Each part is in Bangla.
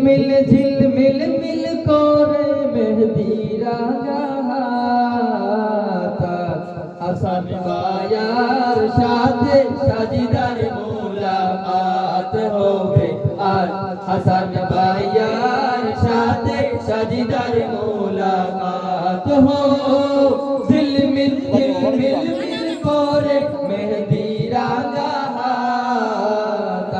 ঝিলমিল মিল করে মেহেদি রাঙা হাত হাসান ভাইয়ার সাথে সাজিদার মুলাকাত হবে আর হাসান ভাইয়ার সাথে সাজিদার মুলাকাত হো ঝিলমিল মিল করে মেহেদি রাঙা হাত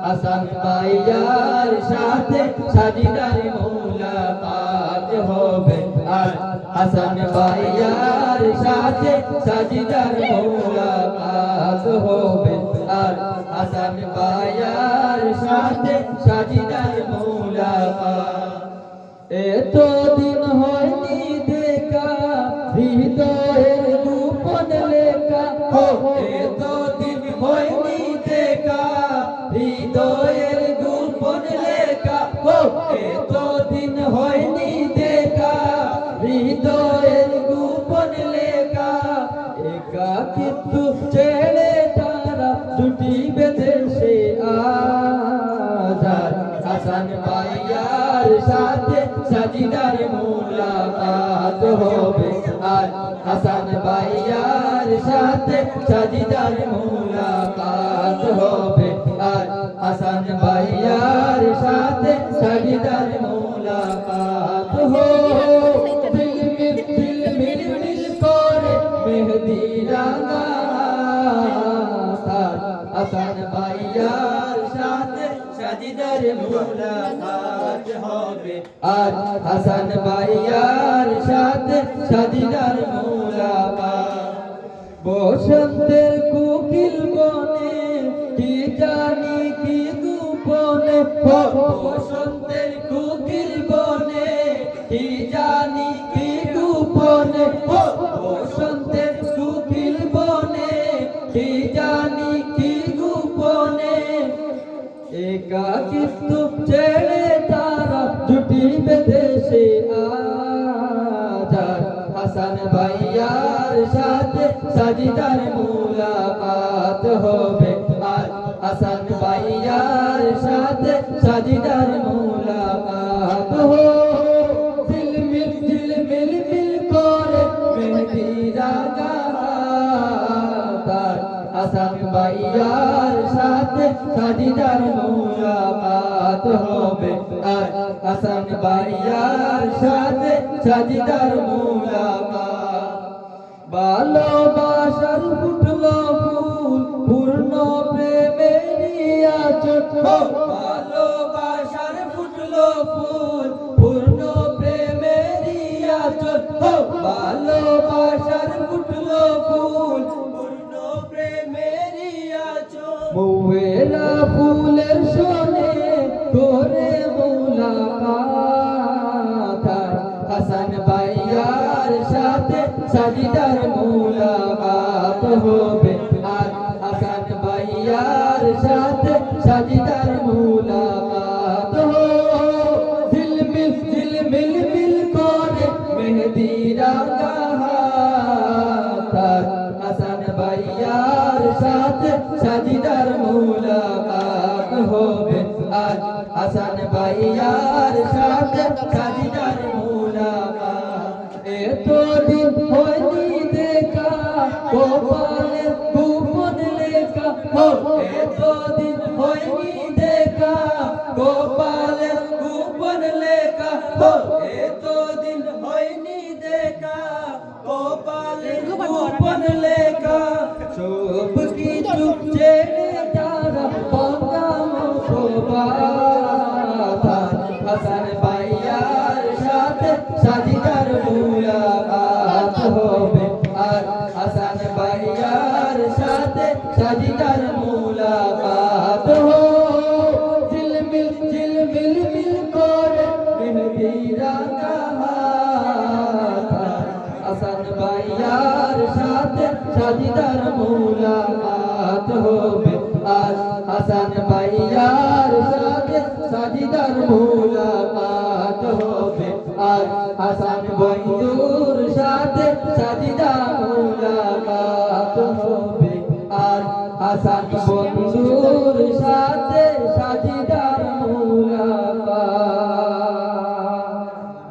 হাসান ভাইয়ার সাথে সাজিদার মুলাকাত হবে আর হাসান ভাইয়ার সাথে সাজিদার মুলাকাত হবে আর হাসান ভাইয়ার সাথে সাজিদার মুলাকাত এতদিন হয়নি দেখা হৃদয়ের গোপন লেখা এতদিন হয়নি দেখা হৃদয়ের গোপন লেখা এতদিন হয়নি দেখা হৃদয়ের গোপন লেখা একাকিত্ব ছেড়ে তারা জুটি বেঁধেছে আজ হাসান ভাইয়ার সাথে সাজিদার মুলাকাত হবে আর হাসান ভাইয়ার সাথে সাজিদার মুলাকাত হবে আর হাসান ভাইয়ার সাথে সাজিদার মুলাকাত হবে ঝিলমিল করে মেহেদি রাঙা হাসান ভাইয়ার সাথে সাজিদার মুলাকাত হবে আর হাসান ভাইয়ার সাথে সাজিদার মুলাকাত বসন্তের কোকিল বনে কি জানি কি গোপনে বসন্তের কোকিল বনে কি জানি কি গোপনে বসন্তের কোকিল বনে কি জানি কি গোপনে একাকিত্ব ছেড়ে তারা জুটি বেঁধেছে আজ হাসান ভাইয়ার সাথে সাজিদার মুলাকাত হবে আজ হাসান ভাইয়ার সাথে সাজিদার মুলাকাত হবে ঝিলমিল করে মেহেদি রাঙা হাসান ভাইয়ার সাথে সাজিদার মুলাকাত হবে আর হাসান ভাইয়ার সাথে সাজিদার মুলাকাত ভালোবাসার ফুটলো ফুল পূর্ণ প্রেমেরই আচর ভালোবাসার ফুটলো ফুল পূর্ণ প্রেমেরই আচর ভালোবাসার ফুটলো ফুল পূর্ণ প্রেমেরই আচর মৌয়েরা ফুলের শোনে করে মুলাকাত হাসান ভাইয়ার সাথে সাজিদার মুলাকাত হবে আর হাসান ভাইয়ার সাথে সাজিদার মুলাকাত হবে ঝিলমিল করে মেহেদি রাঙা হাত হাসান ভাইয়ার সাথে সাজিদার মুলাকাত হবে আর হাসান ভাইয়ার সাথে সাজিদার মুলাকাত এতদিন হয়নি দেখা গোপালের গোপন লেখা এতদিন হয়নি দেখা গোপালের গোপন লেখা এতদিন হয়নি দেখা গোপালের গোপন লেখা সব কিছু ছেড়ে তারা পাঙ্গাম হাসান ভাইয়ার সাথে সাজিদার মুলাকাত হবে আর হাসান ভাইয়ার সাথে সাজিদার মুলাকাত হবে ঝিলমিল করে মেহেদি রাঙা হাত হাসান ভাইয়ার সাথে সাজিদার মুলাকাত হবে আর হাসান ভাইয়ার সাথে সাজিদার মুলাকাত হবে আর হাসান বন্ধুর সাথে সাজিদার মুলাকাত হবে আর হাসান বন্ধুর সাথে